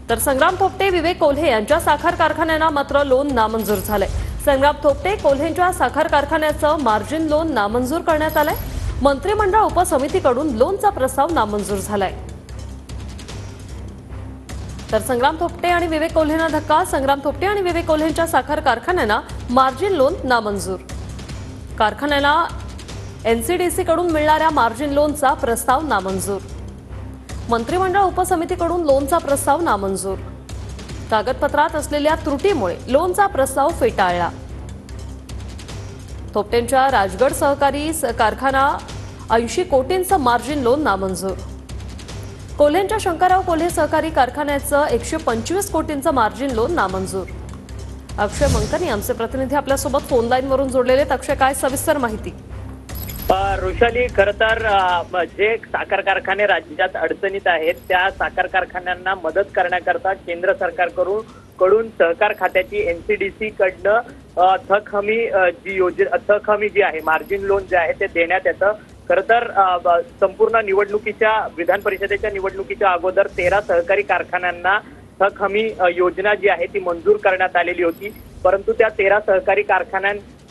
तर संग्राम थोपटे, विवेक कोल्हे यांच्या साखर कारखान्यांना मात्र लोन नामंजूर झालंय। संग्राम थोपटे, कोल्हेंच्या साखर कारखान्याचं मार्जिन लोन नामंजूर करण्यात आलंय। मंत्रिमंडळ उपसमितीकडून लोनचा प्रस्ताव नामंजूर झालाय। तर संग्राम थोपटे आणि विवेक कोल्हेंना धक्का। संग्राम थोपटे आणि विवेक कोल्हेंच्या साखर कारखान्यांना मार्जिन लोन नामंजूर। कारखान्याला एनसीडीसी कडून मिळणाऱ्या मार्जिन लोनचा प्रस्ताव नामंजूर। मंत्रिमंडळ उपसमितीकडून लोनचा प्रस्ताव नामंजूर। कागदपत्रात असलेल्या त्रुटीमुळे लोनचा प्रस्ताव फेटाळला। थोपटेंच्या राजगड सहकारी कारखाना 80 कोटींचं मार्जिन लोन नामंजूर। कोल्हेंच्या शंकरराव कोल्हे सहकारी कारखान्याचं 125 कोटींचं मार्जिन लोन नामंजूर। अक्षय मंकनी आमचे प्रतिनिधी आपल्यासोबत फोन लाईनवरून जोडलेले आहेत। अक्षय, काय सविस्तर माहिती? ऋषाली, खरं तर जे साखर कारखाने राज्यात अडचणीत आहेत त्या साखर कारखान्यांना मदत करण्याकरता केंद्र सरकारकडून सहकार खात्याची एनसीडीसी कडनं थक हमी जी आहे, मार्जिन लोन जे आहे ते देण्यात येतं। खरं तर संपूर्ण निवडणुकीच्या विधान परिषदेच्या निवडणुकीच्या अगोदर 13 सहकारी कारखान्यांना थक हमी योजना जी आहे ती मंजूर करण्यात आलेली होती, परंतु त्या 13 सहकारी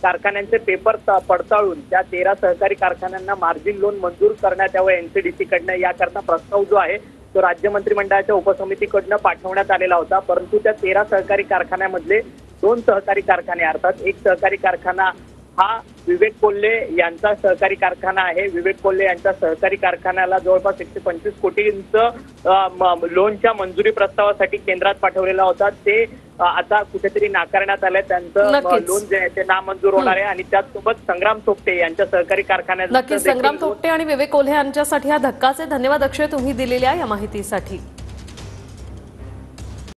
कारखान्यांचे पेपर पडताळून त्या 13 सहकारी कारखान्यांना मार्जिन लोन मंजूर करण्यात यावं एनसीडीसी कडनं, याकरता प्रस्ताव जो आहे तो राज्य मंत्रिमंडळाच्या उपसमितीकडनं पाठवण्यात आलेला होता। परंतु त्या 13 सहकारी कारखान्यामधले 2 सहकारी कारखाने, अर्थात एक सहकारी कारखाना हा विवेक कोल्हे यांचा सहकारी कारखाना आहे। विवेक कोल्हे यांच्या सहकारी कारखान्याला जवळपास 125 कोटींचं लोनच्या मंजुरी प्रस्तावासाठी केंद्रात पाठवलेला होता, ते आता कुठेतरी नाकारण्यात आलंय। त्यांचं लोन जे आहे ते नामंजूर होणार आहे। आणि त्याचसोबत संग्राम थोपटे यांच्या सहकारी कारखान्यात नक्कीच संग्राम थोपटे आणि विवेक कोल्हे यांच्यासाठी हा धक्काच आहे। धन्यवाद अक्षय, तुम्ही दिलेल्या या माहितीसाठी।